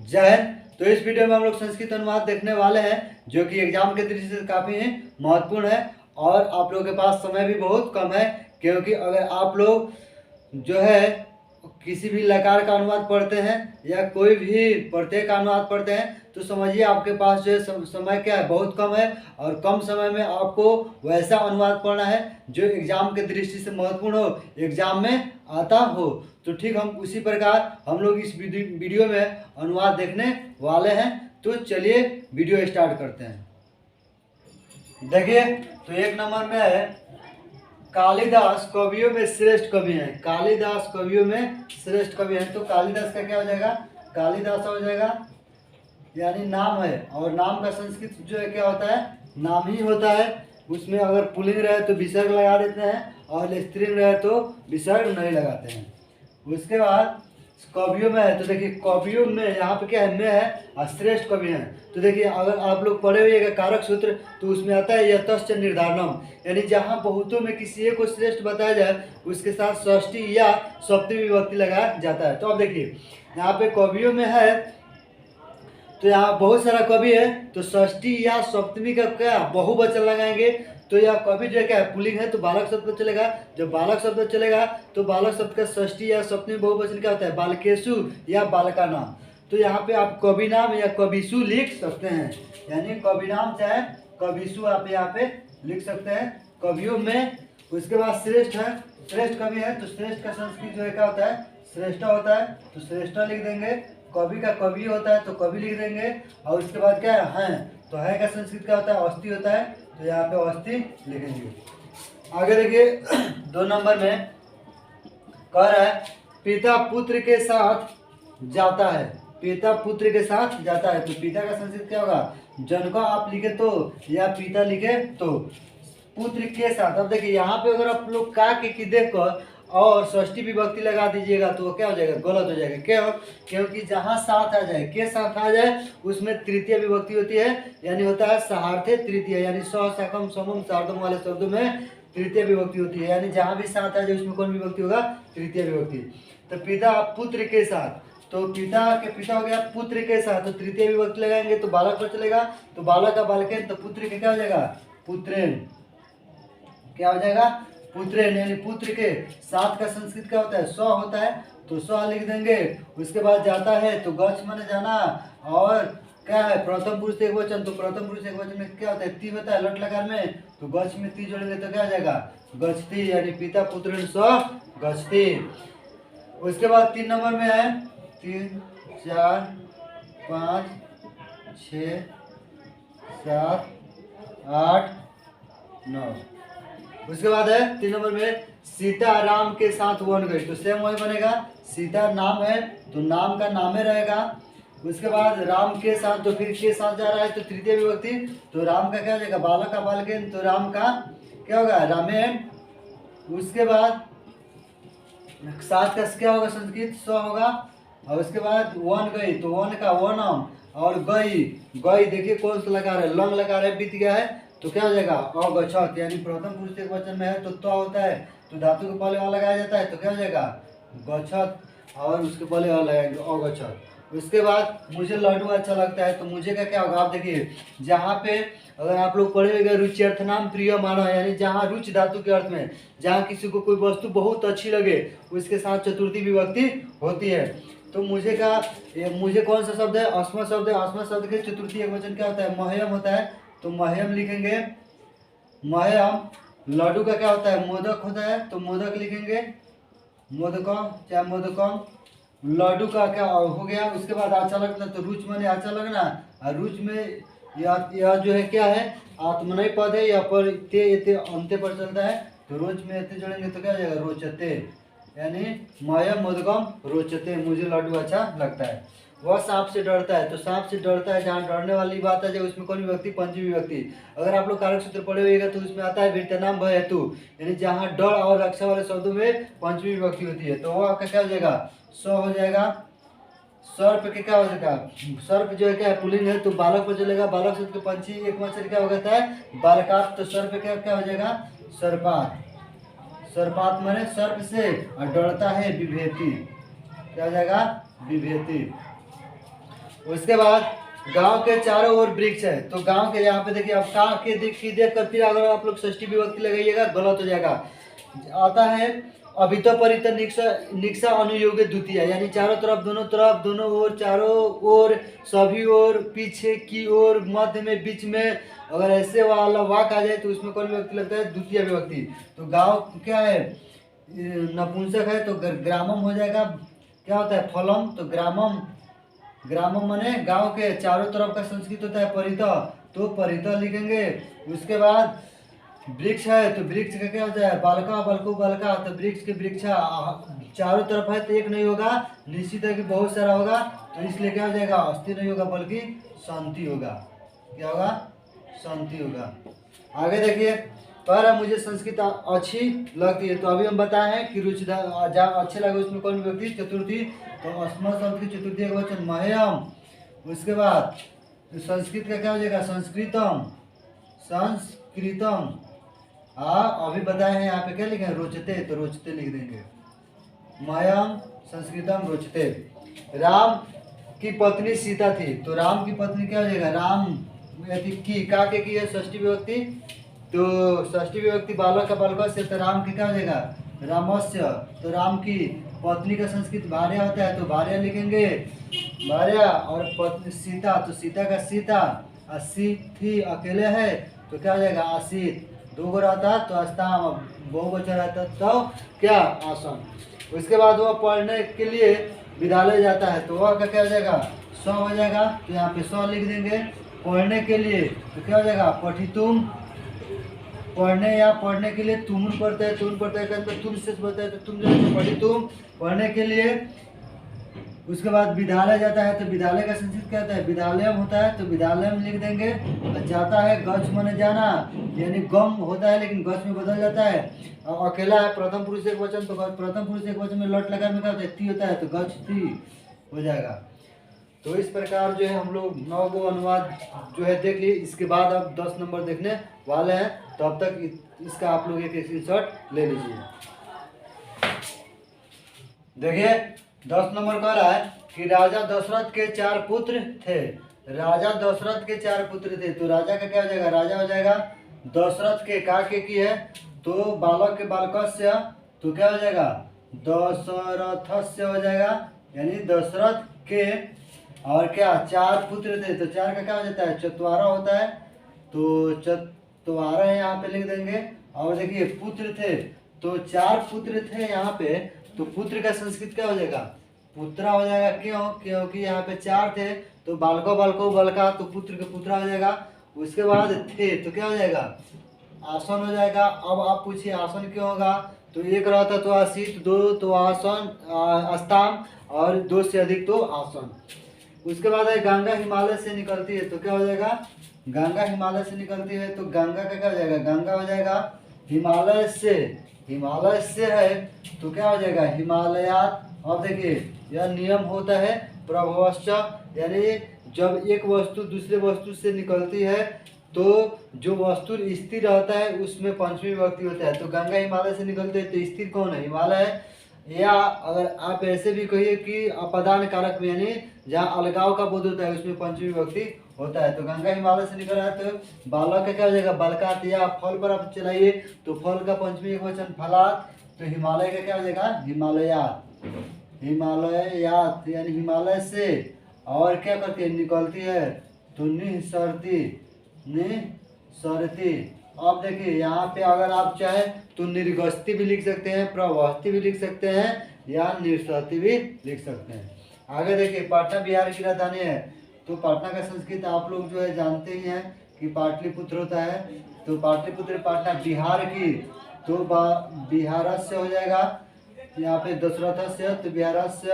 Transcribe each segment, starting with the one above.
जय हिंद। तो इस वीडियो में हम लोग संस्कृत अनुवाद देखने वाले हैं जो कि एग्जाम के दृष्टि से काफ़ी महत्वपूर्ण है और आप लोगों के पास समय भी बहुत कम है, क्योंकि अगर आप लोग जो है किसी भी लकार का अनुवाद पढ़ते हैं या कोई भी प्रत्यय का अनुवाद पढ़ते हैं तो समझिए आपके पास जो है समय क्या है, बहुत कम है। और कम समय में आपको वैसा अनुवाद पढ़ना है जो एग्जाम के दृष्टि से महत्वपूर्ण हो, एग्जाम में आता हो। तो ठीक हम उसी प्रकार हम लोग इस वीडियो में अनुवाद देखने वाले हैं। तो चलिए वीडियो स्टार्ट करते हैं। देखिए, तो एक नंबर में है कालिदास कवियों में श्रेष्ठ कवि हैं। कालिदास कवियों में श्रेष्ठ कवि हैं, तो कालिदास का क्या हो जाएगा? कालिदास हो जाएगा, यानी नाम है। और नाम का संस्कृत जो है क्या होता है? नाम ही होता है। उसमें अगर पुल्लिंग रहे तो विसर्ग लगा देते हैं और स्त्रीलिंग रहे तो विसर्ग नहीं लगाते हैं। उसके बाद कवियों में है, तो देखिए कवियों में यहाँ पे क्या है? में है और श्रेष्ठ कवि हैं। तो देखिए अगर आप लोग पढ़े हुए कारक सूत्र तो उसमें आता है यतश्च निर्धारणम, यानी जहाँ बहुतों में किसी एक को श्रेष्ठ बताया जाए उसके साथ षष्ठी या सप्तमी विभक्ति लगाया जाता है। तो अब देखिए यहाँ पे कवियों में है तो यहाँ बहुत सारा कवि है, तो षष्ठी या सप्तमी का क्या बहुवचन लगाएंगे। तो यह कवि जो है क्या है? पुल्लिंग है तो बालक शब्द चलेगा। जब बालक शब्द चलेगा तो बालक शब्द का षष्ठी या सप्तमी बहुवचन क्या होता है? बालकेशु या बालका नाम। तो यहाँ पे आप कवि नाम या कविशु लिख सकते हैं, यानी कवि नाम चाहे कविशु आप यहाँ पे लिख सकते हैं कवियों में। उसके बाद श्रेष्ठ है, श्रेष्ठ कवि है तो श्रेष्ठ का संस्कृत जो है क्या होता है? श्रेष्ठ होता है, तो श्रेष्ठ लिख देंगे। कवि का कवि होता है तो कवि लिख देंगे। और उसके बाद क्या है? तो है का संस्कृत क्या होता है? अस्थि होता है, तो यहाँ पे अस्थि लिखेंगे। आगे देखिए 2 नंबर में कह रहा है पिता पुत्र के साथ जाता है। पिता पुत्र के साथ जाता है, तो पिता का संस्कृत क्या होगा? जन आप लिखे तो या पिता लिखे तो पुत्र के साथ। अब देखिए यहाँ पे अगर आप लोग का के देख कर और षष्ठी विभक्ति लगा दीजिएगा तो वो क्या हो जाएगा? गलत हो जाएगा। क्यों? क्योंकि जहाँ साथ आ जाए, के साथ आ जाए उसमें तृतीय विभक्ति होती है, यानी होता है सहार्थे तृतीय, यानी स सकम समम सार्धम वाले शब्दों में तृतीय विभक्ति होती है। यानी जहाँ भी साथ आ जाए उसमें कौन विभक्ति होगा? तृतीय विभक्ति। तो पिता पुत्र के साथ, तो पिता हो गया पुत्र के साथ, तो तृतीय विभक्ति लगाएंगे तो बालक पर चलेगा। तो बालक का बालकेन, तो पुत्र के क्या हो जाएगा? पुत्रेन। क्या हो जाएगा? पुत्रेन, यानी पुत्र के साथ का संस्कृत क्या होता है? स्व होता है, तो स्व लिख देंगे। उसके बाद जाता है तो गच्छ माने जाना, और क्या है? प्रथम पुरुष एक वचन, तो प्रथम पुरुष एक वचन में क्या होता है? ती होता है लट लकार में, तो गच्छ में ती जोड़ेंगे तो क्या हो जाएगा? गच्छति, यानी पिता पुत्रेन स्व गच्छति। उसके बाद 3 नंबर में है 3 4 5 6 7 8 9। उसके बाद है 3 नंबर में सीता राम के साथ वन गई, तो सेम वही बनेगा। सीता नाम है तो नाम का नामे रहेगा। उसके बाद राम के साथ, तो फिर के साथ जा रहा है तो तृतीय विभक्ति, तो राम का क्या हो जाएगा? बालक का बालकेन, तो राम का क्या होगा? रामेण। उसके बाद साथ का क्या होगा? संस्कृत स्व होगा। और उसके बाद वन गई, तो वन का वनम, और गई गई देखिए कौन सा लगा रहा है? लंग लगा रहा है, बीत गया है, तो क्या हो जाएगा? अगछत, यानी प्रथम पुरुष एक वचन में है तो त्व होता है, तो धातु के पहले अ लगाया जाता है, तो क्या हो जाएगा? गच्छत, और उसके पहले अ लगाएंगे अगछत। उसके बाद मुझे लड्डू अच्छा लगता है, तो मुझे का क्या होगा? आप देखिए जहाँ पे अगर आप लोग पढ़े हुए रुचि अर्थ नाम प्रिय माना, यानी जहाँ रुचि धातु के अर्थ में जहाँ किसी को कोई वस्तु बहुत अच्छी लगे उसके साथ चतुर्थी विभक्ति होती है। तो मुझे का मुझे कौन सा शब्द है? अस्मा शब्द है। अस्मा शब्द के चतुर्थी एक वचन क्या होता है? मह्यम होता है, तो मह्यम लिखेंगे। मह्यम। लड्डू का क्या होता है? मोदक होता है, तो मोदक लिखेंगे मोदकम चाहे मोदकम। लड्डू का क्या हो गया? उसके बाद अच्छा लगना, तो रुच माने अच्छा लगना, और रुच में यह जो है क्या है? आत्मनय पद है, या पर ते अंत्य पर चलता है, तो रोज में एते जोड़ेंगे तो क्या हो जाएगा? रोचते, यानी मयम मोदकम रोचते, मुझे लड्डू अच्छा लगता है। वह सांप से डरता है, तो सांप से डरता है जहाँ डरने वाली बात है जो उसमें कौन विभक्ति? पंचमी विभक्ति। अगर आप लोग कारक सूत्र पढ़े हुएगा तो उसमें आता है विरतनाम भय हेतु, यानी जहाँ डर और रक्षा वाले शब्दों में पंचमी विभक्ति होती है, तो वह आपका क्या हो जाएगा? स हो जाएगा। सर्प के क्या हो जाएगा? सर्प जो है क्या है? पुल्लिंग है, तो बालक पर चलेगा। बालक शब्द के पंची एक वचन क्या हो जाता है? बालकात, तो सर्प क्या क्या हो जाएगा? सर्पात। सर्पात माने सर्प से, और डरता है विभेति, क्या हो जाएगा? विभेति। उसके बाद गांव के चारों ओर वृक्ष है। तो गांव के यहाँ पे देखिए, अब का के देख कर फिर अगर आप लोग षष्ठी विभक्ति लगाइएगा गलत हो जाएगा। आता है अभित परित निक्ष निक्षा अनुयोगी द्वितीय, यानी चारों तरफ दोनों ओर, चारों ओर, सभी ओर, पीछे की ओर, मध्य में, बीच में, अगर ऐसे वाला वाक आ जाए तो उसमें कौन विभक्ति लगता है? द्वितीय विभक्ति। तो गांव क्या है? नपुंसक है तो ग्रामम हो जाएगा। क्या होता है? फलम। तो ग्रामम, ग्रामम माने गांव के चारों तरफ का संस्कृत होता है परित, तो परित लिखेंगे। उसके बाद वृक्ष है तो वृक्ष का क्या होता है? बालका, बलको, बलका। तो वृक्ष के वृक्षा चारों तरफ है तो एक नहीं होगा, निश्चित है कि बहुत सारा होगा, तो इसलिए क्या हो जाएगा? अस्थि नहीं होगा बल्कि शांति होगा। क्या होगा? शांति होगा। आगे देखिए, पर मुझे संस्कृत अच्छी लगती है। तो अभी हम बताए हैं कि रुचिदार जहाँ अच्छे लगे उसमें कौन विभक्ति? चतुर्थी। तो अस्मत् शब्द की चतुर्थी का वचन मह्यम। उसके बाद संस्कृत का क्या हो जाएगा? संस्कृतम, संस्कृतम। हाँ, अभी बताए हैं यहाँ पे क्या लिखे हैं? रोचते, तो रोचते लिख देंगे। मह्यम संस्कृतम रोचते। राम की पत्नी सीता थी, तो राम की पत्नी क्या हो जाएगा? राम की, का के की है षष्ठी विभक्ति, तो षष्ठी विभक्ति बालक का बालक से, तो राम की क्या हो जाएगा? रामस्य। तो राम की पत्नी का संस्कृत भार्या होता है, तो भार्या लिखेंगे, भार्या। और पत्नी सीता, तो सीता का सीता। असीथी अकेले है तो क्या हो जाएगा? आसित। दो गो रहता तो अस्ताम, बहुवचन रहता तो क्या? आसन। उसके बाद वह पढ़ने के लिए विद्यालय जाता है, तो वह का क्या हो जाएगा? स हो जाएगा, तो यहाँ पे स लिख देंगे। पढ़ने के लिए तो क्या हो जाएगा? पठितुम। पढ़ने या पढ़ने के लिए तुम पढ़ता है, तुम पढ़ता है, तो तुम से पढ़ता है तो तुम जो पठितुम, पढ़ने के लिए। उसके बाद विद्यालय जाता है, तो विद्यालय का संस्कृत क्या होता है? विद्यालयम होता है, तो विद्यालयम लिख देंगे। और जाता है, गच्छ माने जाना, यानी गम होता है लेकिन गच्छ में बदल जाता है। और अकेला है, प्रथम पुरुष एक वचन, तो प्रथम पुरुष एक वचन में लट लगा में क्या होता है? ती होता है, तो गच्छ ती हो जाएगा। तो इस प्रकार जो है हम लोग 9 गो अनुवाद जो है देख लिए। इसके बाद अब 10 नंबर देखने वाले हैं, तो अब तक इसका आप लोग एक स्क्रीनशॉट ले लीजिए। देखिए 10 नंबर कह रहा है कि राजा दशरथ के 4 पुत्र थे। राजा दशरथ के 4 पुत्र थे, तो राजा का क्या हो जाएगा? राजा हो जाएगा। दशरथ के का के की है, तो बालक के बालकस्य, तो क्या हो जाएगा? दशरथस्य हो जाएगा, यानी दशरथ के। और क्या? 4 पुत्र थे, तो 4 का क्या हो जाता है? चतवारा होता है, तो चतवारा है यहाँ पे लिख देंगे। और देखिए पुत्र थे, तो 4 पुत्र थे यहाँ पे, तो पुत्र का संस्कृत क्या हो जाएगा? पुत्रा हो जाएगा। क्यों? क्योंकि यहाँ पे 4 थे, तो बालको बालको बालका, तो पुत्र के पुत्रा हो जाएगा। उसके बाद थे तो क्या हो जाएगा? आसन हो जाएगा। अब आप पूछिए आसन क्यों होगा? तो एक रहता तो आसित, 2 तो आसन, अस्ताम, और 2 से अधिक तो आसन। उसके बाद है गंगा हिमालय से निकलती है, तो क्या हो जाएगा? गंगा हिमालय से निकलती है, तो गंगा का क्या हो जाएगा? गंगा हो जाएगा। हिमालय से, हिमालय से है तो क्या हो जाएगा? हिमालयात। अब देखिए यह नियम होता है प्रभवश्च, यानी जब एक वस्तु दूसरे वस्तु से निकलती है तो जो वस्तु स्थिर रहता है उसमें पंचमी विभक्ति होता है। तो गंगा हिमालय से निकलते हैं, तो स्थिर कौन है? हिमालय है। या अगर आप ऐसे भी कहिए कि अपदान कारक में, यानी जहाँ अलगाव का बोध होता है उसमें पंचमी विभक्ति होता है। तो गंगा हिमालय से निकल रहा है, तो बालक का क्या हो जाएगा? बालकात। या फल पर आप चलाइए तो फल का पंचमी एक वचन फलात, तो हिमालय का क्या हो जाएगा? हिमालयात। हिमालयात यानी हिमालय से। और क्या करती है? निकलती है, तो निसरती, निसरती। अब देखिए यहाँ पे अगर आप चाहे तो निर्गस्ती भी लिख सकते हैं, प्रवस्ती भी लिख सकते हैं, या निसरती भी लिख सकते हैं। आगे देखिए पटना बिहार की राजधानी है, तो पटना का संस्कृत आप लोग जो है जानते ही हैं कि पाटलिपुत्र होता है। तो पाटलिपुत्र पटना बिहार की, तो बिहारस्य हो जाएगा। यहाँ पे दशरथस्य, तो बिहारस्य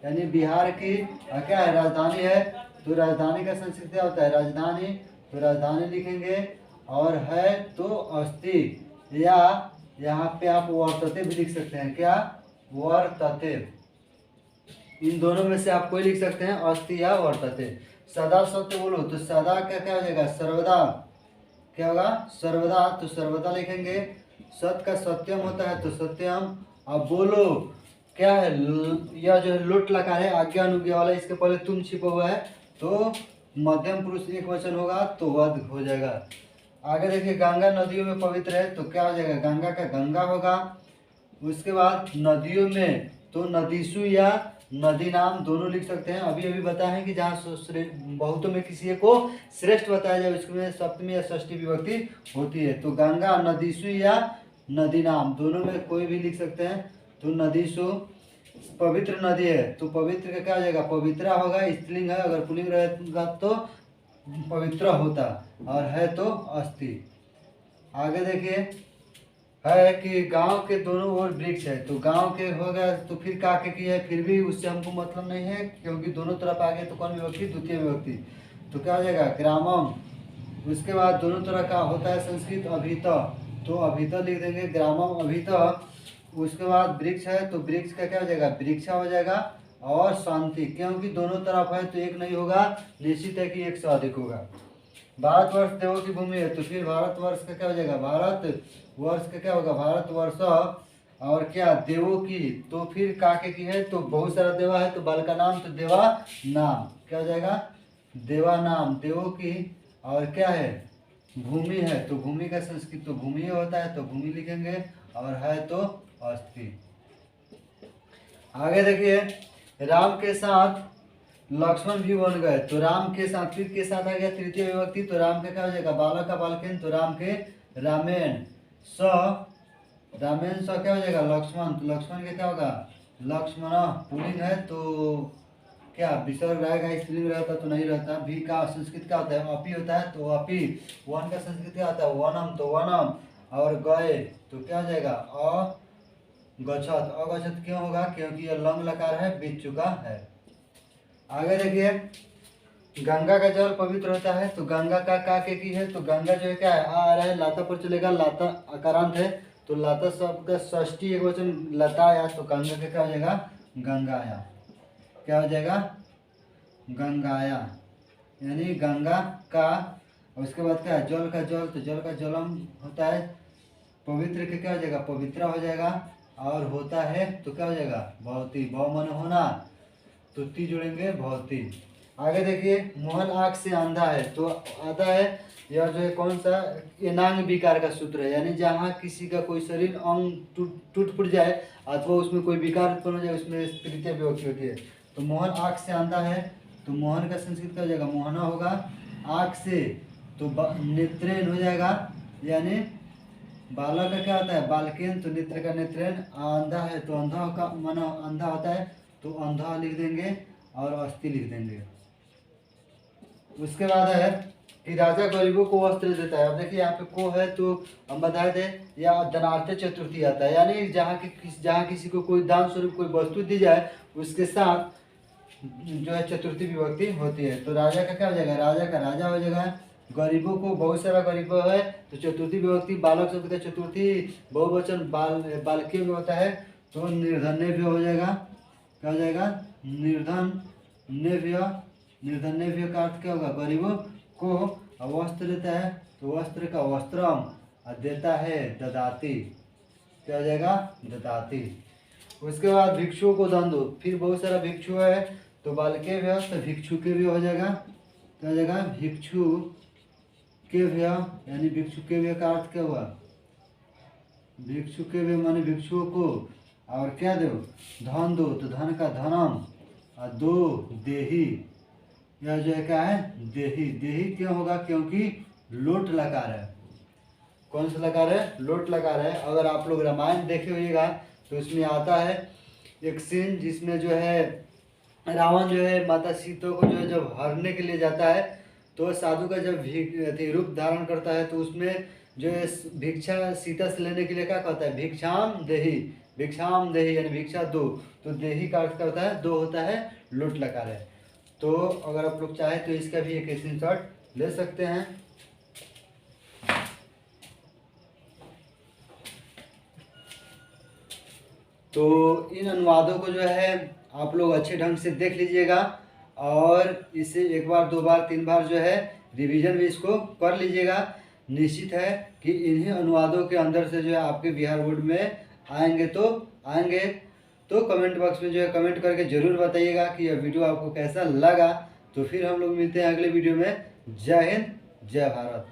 यानी बिहार की क्या है? राजधानी है। तो राजधानी का संस्कृत क्या होता है? राजधानी। तो राजधानी लिखेंगे। और है तो अस्थि, या यहाँ पे आप वर्तते भी लिख सकते हैं। क्या? वर्तते। इन दोनों में से आप कोई लिख सकते हैं, अस्थि या वर्तते। सदा सत्य बोलो, तो सदा का क्या हो जाएगा? सर्वदा। क्या होगा? सर्वदा। तो सर्वदा लिखेंगे। सत्य का सत्यम होता है, तो सत्यम। अब बोलो क्या है? यह जो लोट लकार है आज्ञा अनुज्ञा वाला, इसके पहले तुम छिपा हुआ है, तो मध्यम पुरुष एक वचन होगा तो वध हो जाएगा। आगे देखिए, गंगा नदियों में पवित्र है तो क्या हो जाएगा, गंगा का गंगा होगा। उसके बाद नदियों में तो नदीसु या नदी नाम दोनों लिख सकते हैं। अभी अभी बताया है कि जहाँ बहुतों में किसी एक को श्रेष्ठ बताया जाए उसमें सप्तमी या षष्ठी विभक्ति होती है। तो गंगा, नदीसु या नदी नाम दोनों में कोई भी लिख सकते हैं। तो नदीसु पवित्र नदी है तो पवित्र का क्या हो जाएगा, पवित्रा होगा, स्त्रीलिंग है। अगर पुल्लिंग रहेगा तो पवित्र होता, और है तो अस्थि। आगे देखिए, है कि गांव के दोनों ओर वृक्ष है तो गांव के हो गया तो फिर काके की है, फिर भी उससे हमको मतलब नहीं है क्योंकि दोनों तरफ आ गए तो कौन विभक्ति, द्वितीय विभक्ति। तो क्या हो जाएगा, ग्रामम। उसके बाद दोनों तरह का होता है संस्कृत अभित, तो अभित लिख देंगे, ग्रामम अभित। उसके बाद वृक्ष है तो वृक्ष का क्या हो जाएगा, वृक्षा हो जाएगा। और शांति, क्योंकि दोनों तरफ है तो एक नहीं होगा, निश्चित है कि एक से अधिक होगा। भारतवर्ष देवों की भूमि है तो फिर भारतवर्ष का क्या हो जाएगा, भारत वर्ष का क्या होगा, भारतवर्ष। और क्या, देवों की, तो फिर काके की है तो बहुत सारा देवा है तो बल का नाम तो देवा नाम, क्या हो जाएगा, देवा नाम, देवों की। और क्या है, भूमि है तो भूमि का संस्कृत तो भूमि होता है तो भूमि लिखेंगे, और है तो अस्थि। आगे देखिए, राम के साथ लक्ष्मण भी बन गए तो राम के साथ फिर के साथ आ गया तृतीय विभक्ति तो राम के क्या हो जाएगा, बालक का बालकेन तो राम के रामेन। रामेन क्या हो जाएगा, लक्ष्मण, तो लक्ष्मण के क्या होगा, लक्ष्मण। पुल्लिंग है तो क्या विसर्ग रहेगा, स्त्रीलिंग रहता तो नहीं रहता। भी का संस्कृत क्या होता है, अपी होता है तो अपी। वन का संस्कृत क्या होता है, वनम तो वनम। और गए तो क्या हो जाएगा, अगछत। अगछत क्यों होगा, क्योंकि यह लंग लकार है, बीत चुका है। आगे देखिए, गंगा का जल पवित्र होता है तो गंगा का के की है तो गंगा जो है क्या है, आ रहा है, लाता पर चलेगा, लाता अकारांत है तो लाता शब्द का षष्ठी एक वचन लता आया तो गंगा का क्या हो जाएगा, गंगाया। क्या हो जाएगा, गंगाया, यानी गंगा का। उसके बाद क्या है, जल का जल तो जल का जलम होता है। पवित्र के क्या हो जाएगा, पवित्रा हो जाएगा। और होता है तो क्या हो जाएगा, भौती, भव मन होना तो ती जोड़ेंगे, भौती। आगे देखिए, मोहन आँख से अंधा है तो आता है यह जो है कौन सा, एनांग विकार का सूत्र है, यानी जहाँ किसी का कोई शरीर अंग टूट फूट जाए अथवा उसमें कोई विकार उत्पन्न हो जाए उसमें तृतीय विभक्ति होती है। तो मोहन आँख से अंधा है तो मोहन का संस्कृत क्या हो जाएगा, मोहना होगा। आँख से तो नेत्रेन हो जाएगा, यानी बालक का क्या होता है, बालकेन तो नेत्र का नेत्रेन। अंधा है तो अंधा का माना अंधा होता है तो अंधा लिख देंगे और अस्थि लिख देंगे। उसके बाद है कि राजा गरीबों को वस्त्र देता है। अब देखिए यहाँ पे को है तो हम बताए थे, या धनार्थ चतुर्थी आता है, यानी जहाँ किसी को कोई दान स्वरूप कोई वस्तु दी जाए उसके साथ जो है चतुर्थी विभक्ति होती है। तो राजा का क्या हो जाएगा, राजा का राजा हो जाएगा। गरीबों को, बहुत सारा गरीब है तो चतुर्थी विभक्ति, बालक शब्द का चतुर्थी बहुवचन बालकियों में होता है तो निर्धन्य भी हो जाएगा। क्या हो जाएगा, निर्धन्य। निर्धन्य का अर्थ क्या होगा, गरीबों को। वस्त्र देता है तो वस्त्र का वस्त्रम, और देता है ददाती। क्या हो जाएगा, ददाती। उसके बाद भिक्षुओं को दान दो, फिर बहुत सारा भिक्षु है तो बालके व्यय तो भिक्षु के भी हो जाएगा। क्या हो जाएगा, भिक्षु के व्यय, यानी भिक्षु के व्यय का अर्थ क्या हुआ, भिक्षु के व्यय माने भिक्षुओं को। और क्या दो, धन दो तो धन का धनम, और दो देही। यह जो है क्या है, देही। देही क्यों होगा, क्योंकि लोट लकार है। कौन सा लकार है, लोट लकार है। अगर आप लोग रामायण देखे होइएगा तो उसमें आता है एक सीन जिसमें जो है रावण जो है माता सीता को जो है जब हरने के लिए जाता है तो साधु का जब रूप धारण करता है तो उसमें जो है भिक्षा सीता से लेने के लिए क्या कहता है, भिक्षाम देही। भिक्षाम देही यानी भिक्षा दो, तो देही का अर्थ करता है दो, होता है लुट लकार है। तो अगर आप लोग चाहे तो इसका भी एक स्क्रीनशॉट ले सकते हैं। तो इन अनुवादों को जो है आप लोग अच्छे ढंग से देख लीजिएगा और इसे एक बार, दो बार, तीन बार जो है रिवीजन भी इसको कर लीजिएगा। निश्चित है कि इन्हीं अनुवादों के अंदर से जो है आपके बिहार बोर्ड में आएंगे तो कमेंट बॉक्स में जो है कमेंट करके ज़रूर बताइएगा कि यह वीडियो आपको कैसा लगा। तो फिर हम लोग मिलते हैं अगले वीडियो में। जय हिंद, जय भारत।